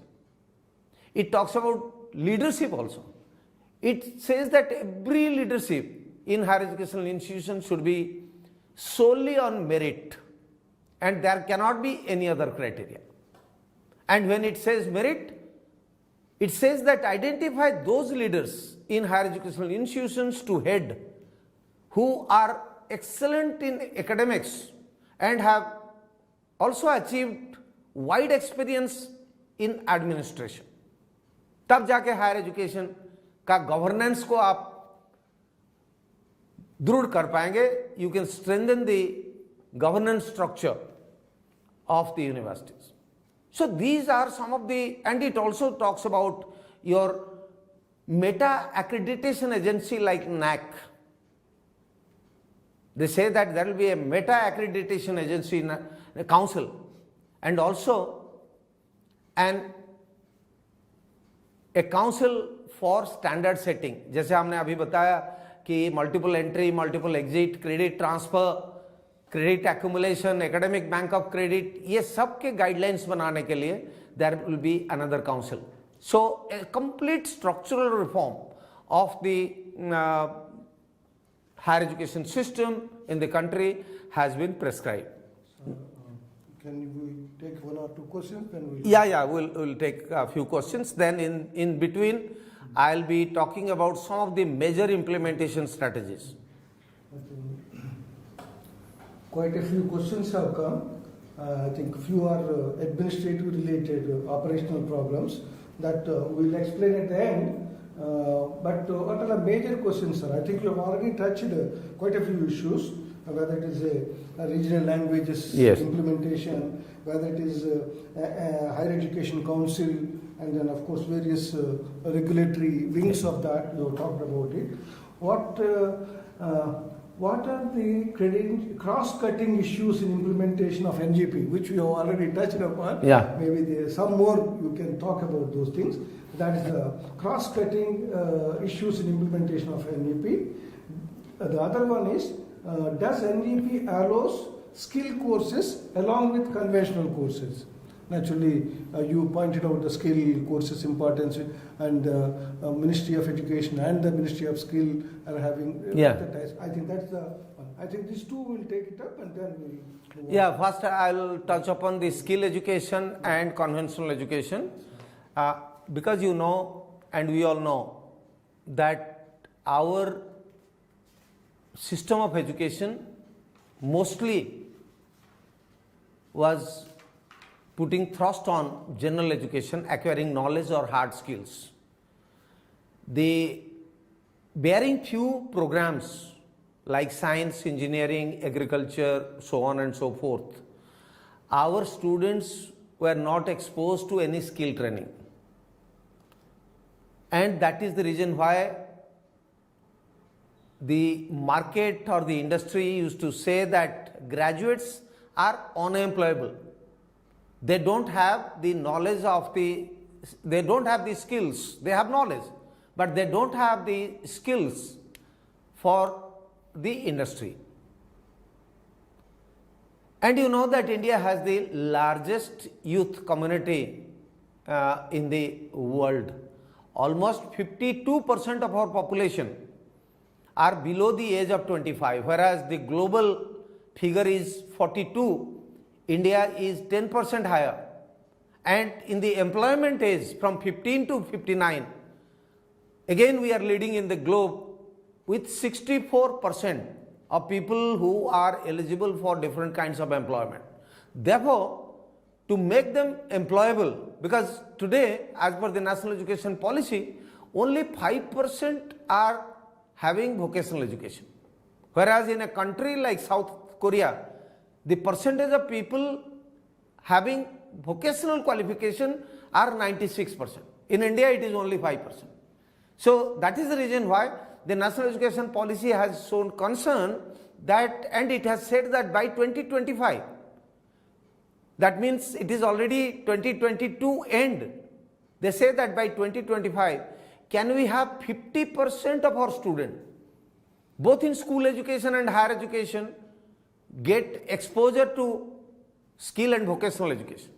It talks about leadership also. It says that every leadership in higher educational institutions should be solely on merit, and there cannot be any other criteria. And when it says merit, it says that identify those leaders in higher educational institutions to head who are excellent in academics and have also achieved wide experience in administration. तब जाके higher education का governance को आप दृढ़ कर पाएंगे. You can strengthen the governance structure of the universities. So these are some of the, and it also talks about your meta accreditation agency like NAC. They say that there will be a meta accreditation agency in a council, and also a council for standard setting. जैसे हमने अभी बताया कि multiple entry, multiple exit, credit transfer, credit accumulation, academic bank of credit, ये सब के guidelines बनाने के लिए there will be another council. So a complete structural reform of the higher education system in the country has been prescribed. Can we take one or two questions? Then we'll take a few questions. Then in between, I'll be talking about some of the major implementation strategies. Quite a few questions have come. I think few are administrative related operational problems that we'll explain at the end. But what are the major questions, sir? I think you have already touched quite a few issues, whether it is a regional languages implementation, whether it is a higher education council, and then of course various regulatory wings of that. You have talked about it. What are the cross-cutting issues in implementation of NGP, which we have already touched upon? Yeah. Maybe there some more you can talk about those things. That is the cross-cutting issues in implementation of NGP. The other one is, does NGP allows skill courses along with conventional courses? Naturally, you pointed out the skill courses importance, and Ministry of Education and the Ministry of Skill are having I think that's the one. I think these two will take it up, and then we'll first I'll touch upon the skill education and conventional education, because you know, and we all know, that our system of education mostly was putting thrust on general education, acquiring knowledge or hard skills. The bearing few programs like science, engineering, agriculture, so on and so forth, our students were not exposed to any skill training. And that is the reason why the market or the industry used to say that graduates are unemployable. They don't have the knowledge of they don't have the skills. They have knowledge, but they don't have the skills for the industry. And you know that India has the largest youth community in the world. Almost 52% of our population are below the age of 25, whereas the global figure is 42. India is 10% higher, and in the employment age from 15 to 59, again we are leading in the globe with 64% of people who are eligible for different kinds of employment. Therefore, to make them employable, because today as per the national education policy, only 5% are having vocational education, whereas in a country like South Korea, the percentage of people having vocational qualification are 96%. In India, it is only 5%. So that is the reason why the national education policy has shown concern that, and it has said that by 2025, that means it is already 2022 end. They say that by 2025, can we have 50% of our students, both in school education and higher education, get exposure to skill and vocational education.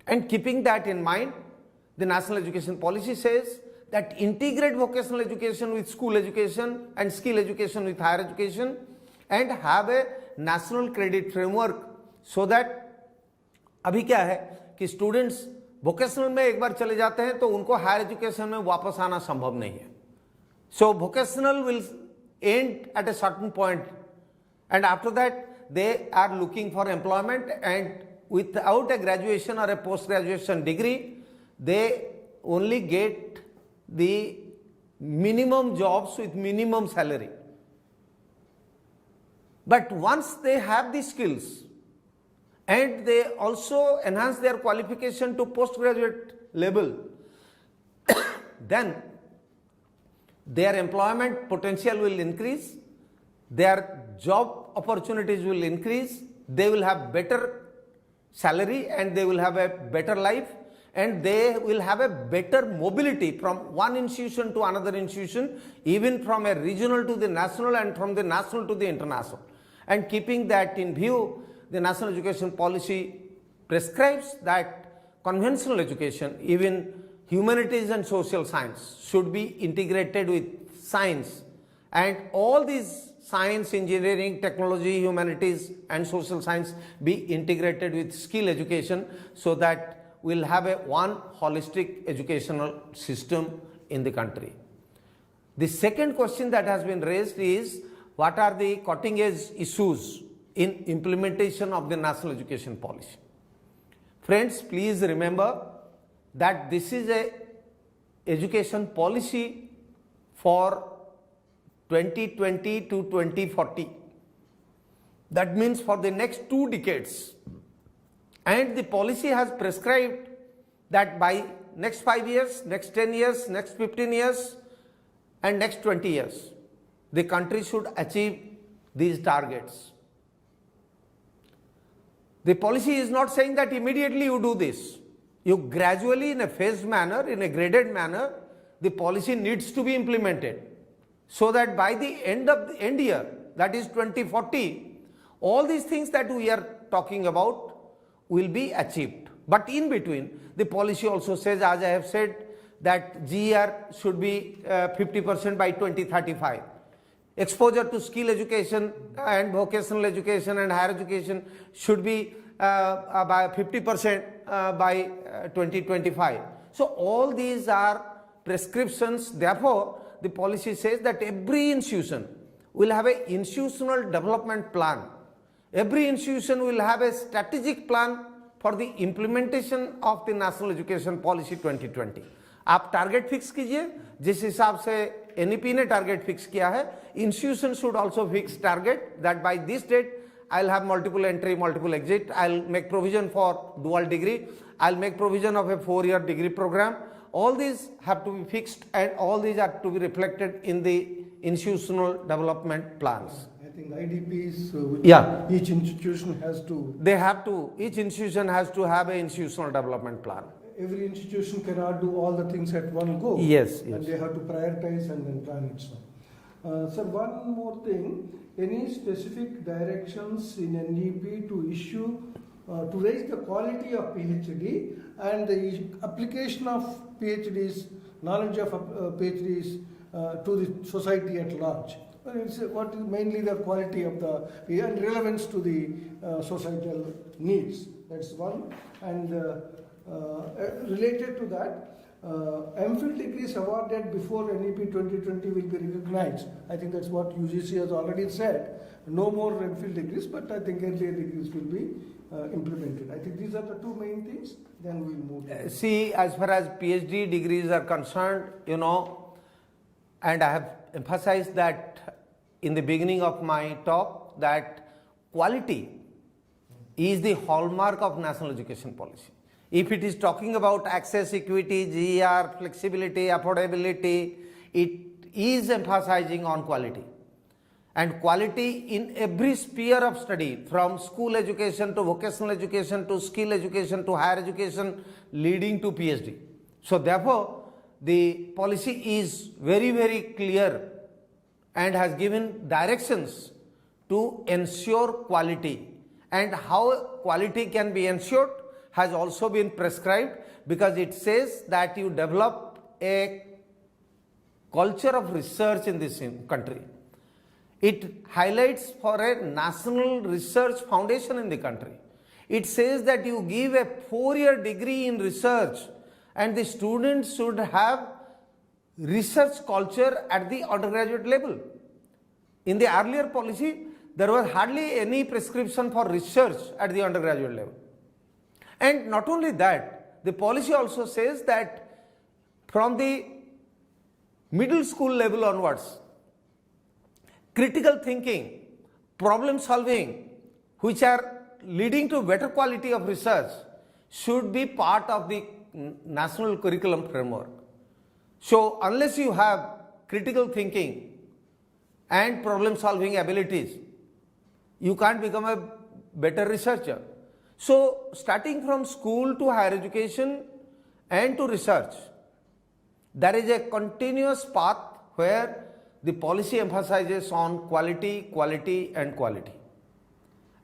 And keeping that in mind, the national education policy says that integrate vocational education with school education and skill education with higher education, and have a national credit framework so that अभी क्या है कि students vocational में एक बार चले जाते हैं तो उनको हायर एजुकेशन में वापस आना संभव नहीं है. So vocational will end at a certain point, and after that they are looking for employment, and without a graduation or a post graduation degree they only get the minimum jobs with minimum salary. But once they have the skills and they also enhance their qualification to postgraduate level, then their employment potential will increase, their job opportunities will increase, they will have better salary and they will have a better life, and they will have a better mobility from one institution to another institution, even from a regional to the national and from the national to the international. And keeping that in view, the national education policy prescribes that conventional education, even humanities and social science, should be integrated with science, and all these science, engineering, technology, humanities and social science be integrated with skill education, so that we'll have a one holistic educational system in the country. The second question that has been raised is, what are the cutting edge issues in implementation of the national education policy? Friends, please remember that this is a education policy for 2020 to 2040. That means for the next 2 decades. And the policy has prescribed that by next 5 years, next 10 years, next 15 years and next 20 years, the country should achieve these targets. The policy is not saying that immediately you do this. You gradually, in a phased manner, in a graded manner, the policy needs to be implemented, so that by the end year, that is 2040, all these things that we are talking about will be achieved. But in between, the policy also says, as I have said, that GER should be 50% by 2035. Exposure to skill education and vocational education and higher education should be by 50% by 2025. So all these are prescriptions. Therefore, the policy says that every institution will have an institutional development plan. Every institution will have a strategic plan for the implementation of the National Education Policy 2020. आप target fix कीजिए, जिस हिसाब से NEP ने target fix किया है, institution should also fix target that by this date I'll have multiple entry, multiple exit, I'll make provision for dual degree, I'll make provision of a 4-year degree program. All these have to be fixed, and all these are to be reflected in the institutional development plans. I think IDPs, each institution has to... each institution has to have an institutional development plan. Every institution cannot do all the things at one go. Yes. And they have to prioritize and then plan it. Sir, one more thing. Any specific directions in NEP to issue, to raise the quality of PhD and the application of PhDs, knowledge of PhDs to the society at large? Well, it's what is mainly the quality of the and relevance to the societal needs. That's one. And related to that, MPhil degrees awarded before NEP 2020 will be recognized. I think that's what UGC has already said. No more MPhil degrees, but I think earlier degrees will be implemented. I think these are the 2 main things. Then we'll move. See, as far as PhD degrees are concerned, and I have emphasized that in the beginning of my talk, that quality is the hallmark of national education policy. If it is talking about access, equity, GER, flexibility, affordability, it is emphasizing on quality. And quality in every sphere of study, from school education to vocational education to skill education to higher education, leading to PhD. So therefore, the policy is very, very clear and has given directions to ensure quality. And how quality can be ensured has also been prescribed, because it says that you develop a culture of research in this country. It highlights for a national research foundation in the country. It says that you give a 4-year degree in research and the students should have research culture at the undergraduate level. In the earlier policy, there was hardly any prescription for research at the undergraduate level. And not only that, the policy also says that from the middle school level onwards, critical thinking, problem solving, which are leading to better quality of research, should be part of the national curriculum framework. So unless you have critical thinking and problem solving abilities, you can't become a better researcher. So starting from school to higher education and to research, there is a continuous path where the policy emphasizes on quality, quality and quality.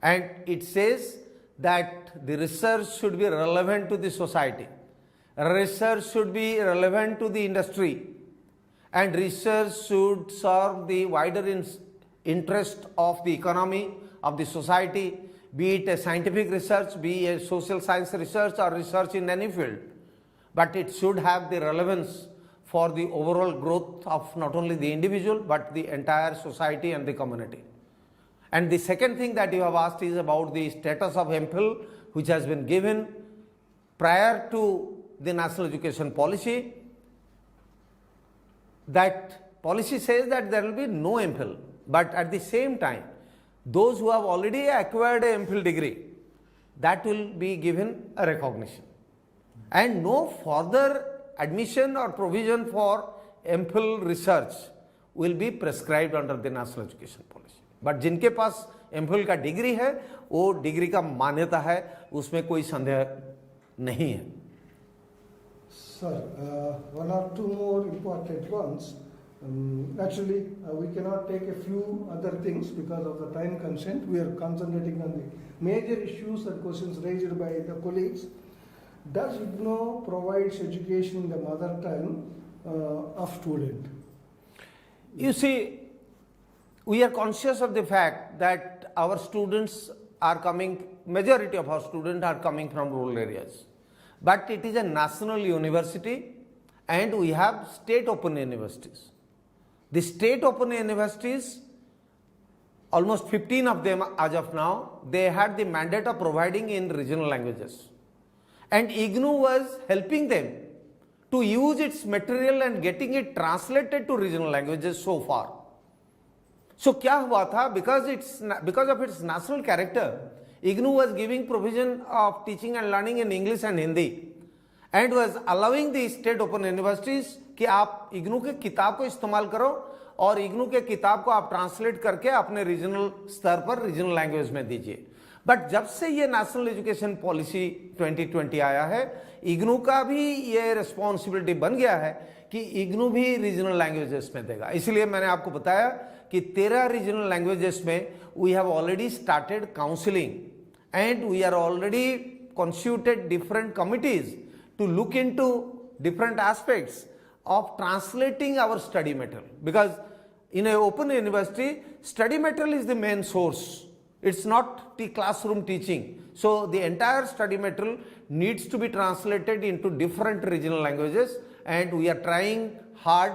And it says that the research should be relevant to the society. Research should be relevant to the industry. And research should serve the wider interest of the economy, of the society, be it a scientific research, be it a social science research or research in any field. But it should have the relevance for the overall growth of not only the individual but the entire society and the community. And the second thing that you have asked is about the status of MPhil, which has been given prior to the national education policy. That policy says that there will be no MPhil, but at the same time, those who have already acquired a MPhil degree, that will be given a recognition. And no further admission or provision for MPhil research will be prescribed under the national education policy. But जिनके पास MPhil का degree है, वो degree का मान्यता है, उसमें कोई संदेह नहीं है. Sir, one or two more important ones. Actually, we cannot take a few other things because of the time constraint. We are concentrating on the major issues and questions raised by the colleagues. Does IGNOU provides education in the mother tongue of student? You see, we are conscious of the fact that our students are coming, majority of our students are coming from rural areas. But it is a national university and we have state open universities. The state open universities, almost 15 of them as of now, they had the mandate of providing in regional languages. And IGNOU was helping them to use its material and getting it translated to regional languages so far. So क्या हुआ था? Because of its national character, IGNOU was giving provision of teaching and learning in English and Hindi and was allowing the state open universities कि आप IGNOU के किताब को इस्तेमाल करो और IGNOU के किताब को आप ट्रांसलेट करके अपने रीजनल स्तर पर रीजनल लैंग्वेज में दीजिए. बट जब से ये नेशनल एजुकेशन पॉलिसी 2020 आया है, IGNOU का भी ये रिस्पॉन्सिबिलिटी बन गया है कि IGNOU भी रीजनल लैंग्वेजेस में देगा. इसलिए मैंने आपको बताया कि 13 रीजनल लैंग्वेजेस में we have already started counselling and we are already constituted different committees to look into different aspects of translating our study material, because in an open university study material is the main source. It's not the classroom teaching. So the entire study material needs to be translated into different regional languages, and we are trying hard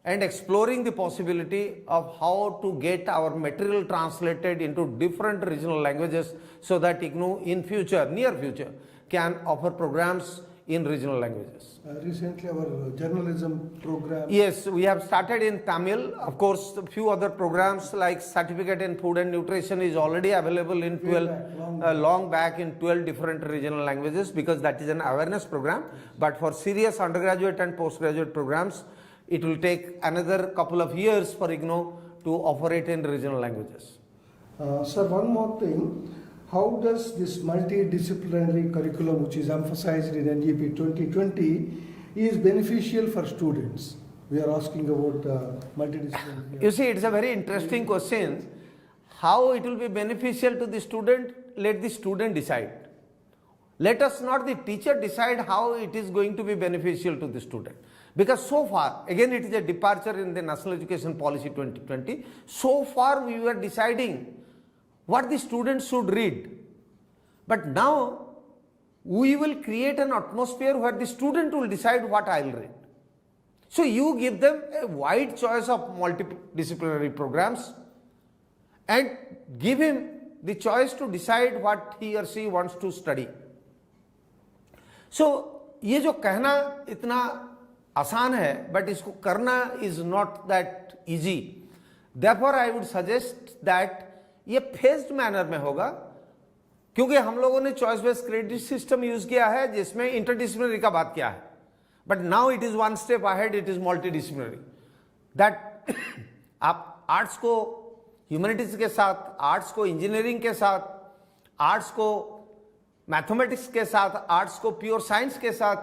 and exploring the possibility of how to get our material translated into different regional languages so that IGNOU in future, near future, can offer programs in regional languages. Recently our journalism program. Yes, we have started in Tamil. Of course, a few other programs like certificate in food and nutrition is already available in 12, long back in 12 different regional languages, because that is an awareness program. But for serious undergraduate and postgraduate programs, it will take another couple of years for IGNOU to offer it in regional languages. Sir, one more thing. How does this multidisciplinary curriculum, which is emphasized in NEP 2020, is beneficial for students? We are asking about multidisciplinary. You see, it's a very interesting question. How it will be beneficial to the student, let the student decide. Let us not the teacher decide how it is going to be beneficial to the student. Because so far, again it is a departure in the National Education Policy 2020, so far we were deciding what the students should read. But now we will create an atmosphere where the student will decide what I will read. So you give them a wide choice of multidisciplinary programs and give him the choice to decide what he or she wants to study. So ये जो कहना इतना आसान है, but इसको करना is not that easy. Therefore I would suggest that ये phased manner में होगा, क्योंकि हम लोगों ने choice based credit system use किया है जिसमें इंटरडिसिप्लिनरी का बात किया है, but now it is one step ahead, it is multidisciplinary, that आप आर्ट्स को ह्यूमैनिटीज के साथ, आर्ट्स को इंजीनियरिंग के साथ, आर्ट्स को मैथमेटिक्स के साथ, आर्ट्स को प्योर साइंस के साथ,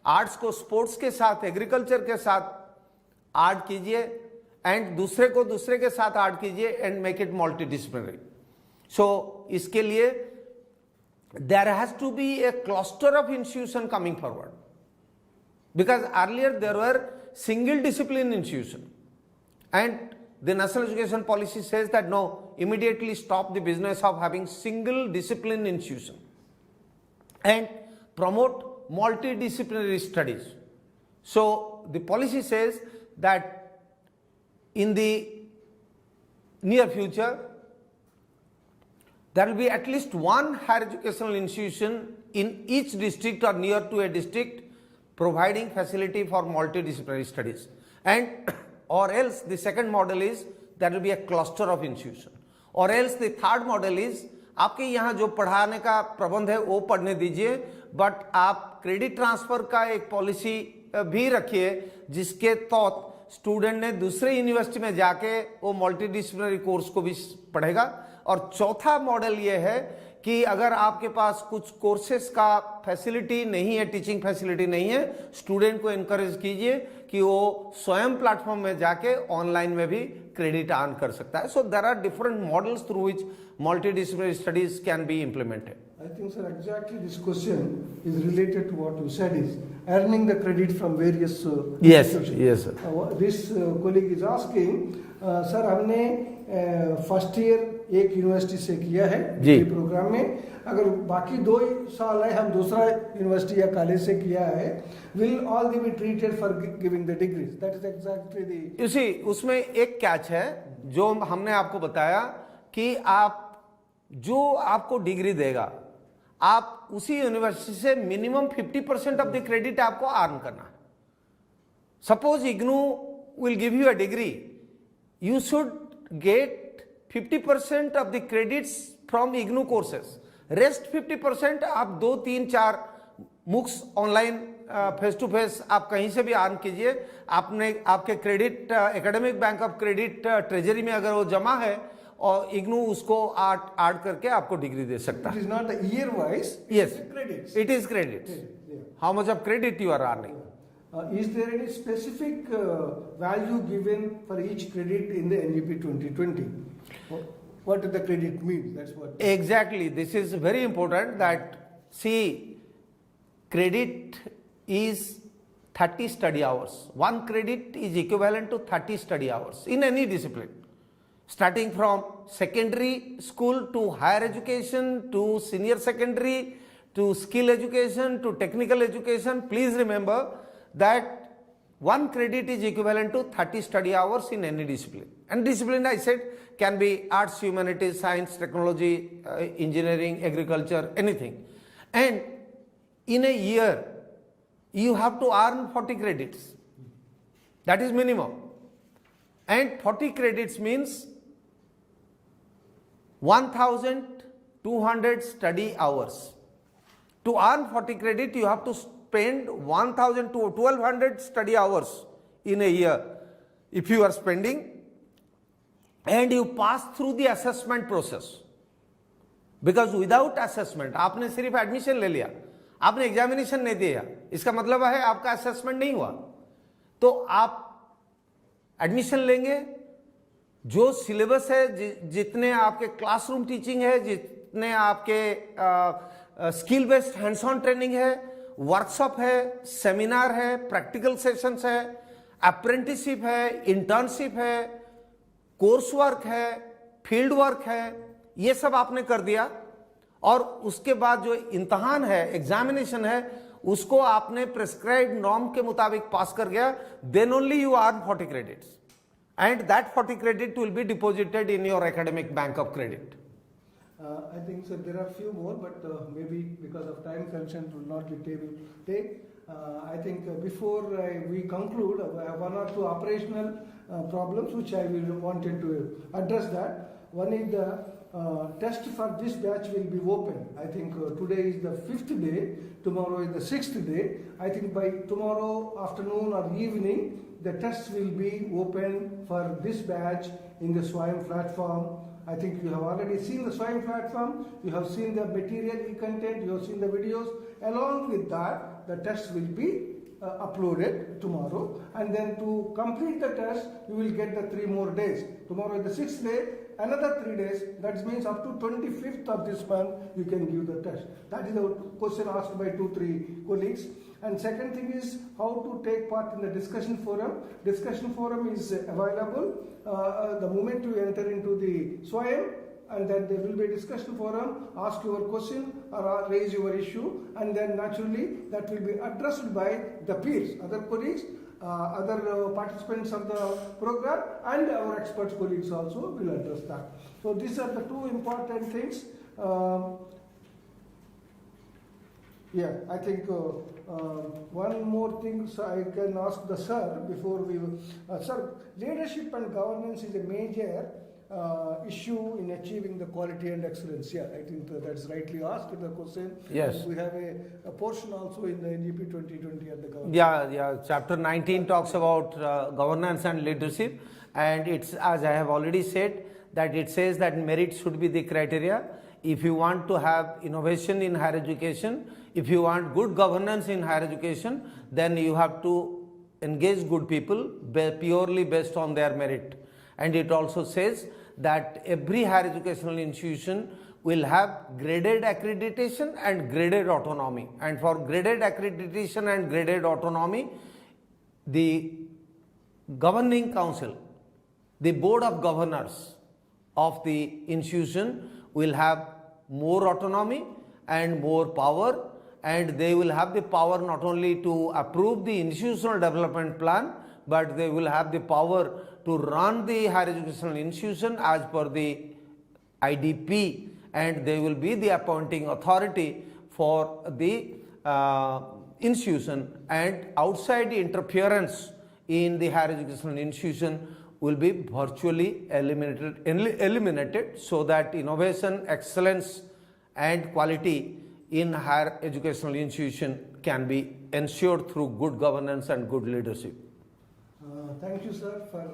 आर्ट्स को स्पोर्ट्स के साथ, एग्रीकल्चर के साथ आर्ट कीजिए एंड दूसरे को दूसरे के साथ आर्ट कीजिए एंड मेक इट मल्टीडिसिप्लिनरी. सो इसके लिए there has to be a cluster of institution coming forward, because earlier there were single discipline institution, and the National Education Policy says that no, immediately stop the business of having single discipline institution and promote multidisciplinary studies. So the policy says that in the near future there will be at least one higher educational institution in each district or near to a district providing facility for multidisciplinary studies, and or else the second model is there will be a cluster of institution, or else the third model is आपके यहाँ जो पढ़ाने का प्रबंध है वो पढ़ने दीजिए, बट आप क्रेडिट ट्रांसफर का एक पॉलिसी भी रखिए जिसके तहत स्टूडेंट ने दूसरे यूनिवर्सिटी में जाके वो मल्टीडिसिप्लिनरी कोर्स को भी पढ़ेगा. और चौथा मॉडल ये है कि अगर आपके पास कुछ कोर्सेज का फैसिलिटी नहीं है, टीचिंग फैसिलिटी नहीं है, स्टूडेंट को एनकरेज कीजिए कि वो स्वयं प्लेटफॉर्म में जाके ऑनलाइन में भी क्रेडिट अर्न कर सकता है. So there are different models through which multidisciplinary studies can be implemented. I think, sir, exactly this question is related to what you said, is earning the credit from various institutions. Yes, sir. This colleague is asking, sir, हमने first year एक university से किया है ये programme में, अगर बाकी 2 साल है हम दूसरा यूनिवर्सिटी या कॉलेज से किया है, will all they be treated for giving the degrees? That is exactly the. You see, उसमें एक कैच है जो हमने आपको बताया कि आप जो आपको डिग्री देगा आप उसी यूनिवर्सिटी से मिनिमम 50% ऑफ द क्रेडिट आपको अर्न करना है. Suppose IGNOU will give you a degree, you should get 50% of the credits from IGNOU courses, rest 50% आप 2, 3, 4 मुक्स ऑनलाइन फेस टू फेस आप कहीं से भी अर्न कीजिए. आपने आपके credit academic bank of credit treasury में अगर वो जमा है और इग्नू उसको ऐड करके आपको डिग्री दे सकता है. It is not the year wise. Yes, credits. it is credits. Yeah. How much of credit you are earning? Is there any specific value given for each credit in the NEP 2020? What does the credit mean? That's what. Exactly. This is very important. That see, credit is 30 study hours. One credit is equivalent to 30 study hours in any discipline. Starting from secondary school to higher education to senior secondary to skill education to technical education, please remember that one credit is equivalent to 30 study hours in any discipline. And discipline, I said, can be arts, humanities, science, technology, engineering, agriculture, anything. And in a year, you have to earn 40 credits. That is minimum. And 40 credits means 1,200 study hours. To earn 40 credit, you have to spend 1,000 to 1,200 study hours in a year. If you are spending and you pass through the assessment process, because without assessment, आपने सिर्फ admission ले लिया, आपने examination नहीं दिया, इसका मतलब है आपका असेसमेंट नहीं हुआ. तो आप एडमिशन लेंगे, जो सिलेबस है, जितने आपके क्लासरूम टीचिंग है, जितने आपके skill based hands on training है, वर्कशॉप है, सेमिनार है, प्रैक्टिकल सेशंस है, अप्रेंटिसशिप है, इंटर्नशिप है, कोर्स वर्क है, फील्ड वर्क है, ये सब आपने कर दिया और उसके बाद जो इम्तहान है, एग्जामिनेशन है, उसको आपने प्रेस्क्राइब्ड नॉर्म के मुताबिक पास कर गया, then only you earn 40 credits and that 40 credit will be deposited in your academic bank of credit. I think so. There are few more, but maybe because of time constraint, will not be able to take. I think before we conclude, I have one or two operational problems which I will wanted to address. That one is the test for this batch will be open. I think today is the 5th day, tomorrow is the 6th day. I think by tomorrow afternoon or evening, the tests will be open for this batch in the Swayam platform. I think you have already seen the Swayam platform, you have seen the material e-content, you have seen the videos. Along with that, the tests will be uploaded tomorrow, and then to complete the test, you will get the 3 more days. Tomorrow is the 6th day, another 3 days, that means up to 25th of this month, you can give the test. That is the question asked by 2-3 colleagues. And second thing is how to take part in the discussion forum. Discussion forum is available the moment you enter into the Swayam, and then there will be a discussion forum, ask your question or raise your issue, and then naturally that will be addressed by the peers, other colleagues, other participants of the program, and our experts colleagues also will address that. So these are the two important things. I think one more thing so I can ask the sir before we sir, leadership and governance is a major issue in achieving the quality and excellence. I think that's rightly asked the question. Yes. We have a portion also in the NEP 2020 at the government. Chapter 19 talks about governance and leadership, and it's, as I have already said, that it says that merit should be the criteria. If you want to have innovation in higher education, if you want good governance in higher education, then you have to engage good people purely based on their merit. And it also says that every higher educational institution will have graded accreditation and graded autonomy. And for graded accreditation and graded autonomy, the governing council, the board of governors of the institution will have more autonomy and more power, and they will have the power not only to approve the institutional development plan, but they will have the power to run the higher educational institution as per the IDP, and they will be the appointing authority for the institution, and outside interference in the higher educational institution will be virtually eliminated so that innovation, excellence and quality in higher educational institution can be ensured through good governance and good leadership. Thank you, sir, for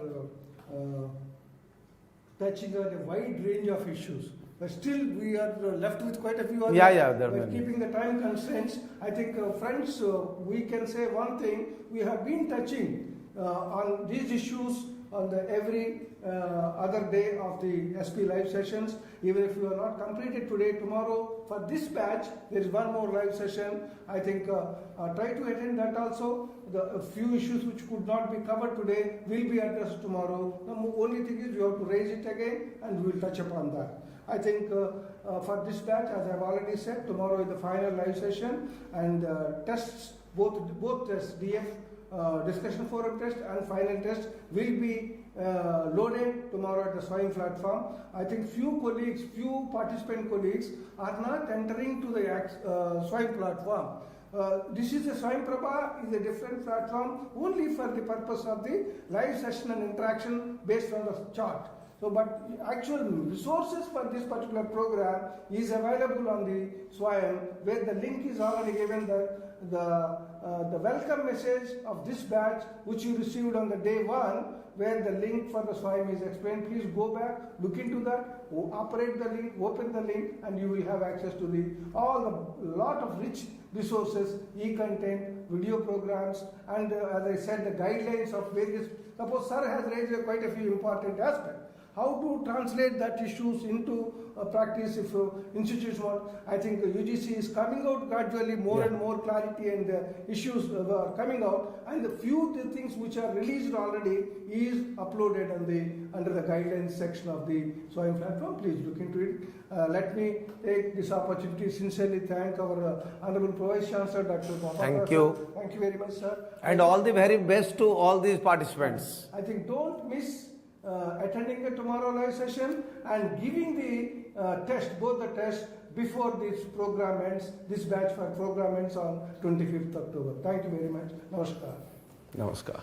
touching on a wide range of issues. But still, we are left with quite a few others. But keeping the time constraints, I think, friends, we can say one thing. We have been touching on these issues on the every other day of the SP live sessions. Even if you are not completed today, tomorrow for this batch there is one more live session. I think try to attend that also. The few issues which could not be covered today will be addressed tomorrow. The only thing is you have to raise it again, and we will touch upon that. I think for this batch, as I have already said, tomorrow is the final live session, and tests, both tests, DF discussion forum test and final test will be loaded tomorrow at the Swayam platform. I think few participant colleagues are not entering to the Swayam platform. This is the Swayam Prabha is a different platform only for the purpose of the live session and interaction based on the chart. So, but actual resources for this particular program is available on the Swayam, where the link is already given. The welcome message of this batch, which you received on the day 1, where the link for the Swayam is explained. Please go back, look into that, operate the link, open the link, and you will have access to the lot of rich resources, e-content, video programs, and as I said, the guidelines of various. Suppose sir has raised quite a few important aspects. how to translate that issues into practice if institutions want. I think UGC is coming out gradually, more and more clarity and issues are coming out, and the few things which are released already is uploaded on under the guidelines section of the Swayam platform. Please look into it. Let me take this opportunity sincerely thank our Honorable Vice Chancellor Dr. Prabha. Thank you. Thank you very much, sir. And all the very best to all these participants. I think don't miss attending the tomorrow live session and giving the test, both the tests, before this program ends, this batch for program ends on 25th October. Thank you very much. Namaskar. Namaskar.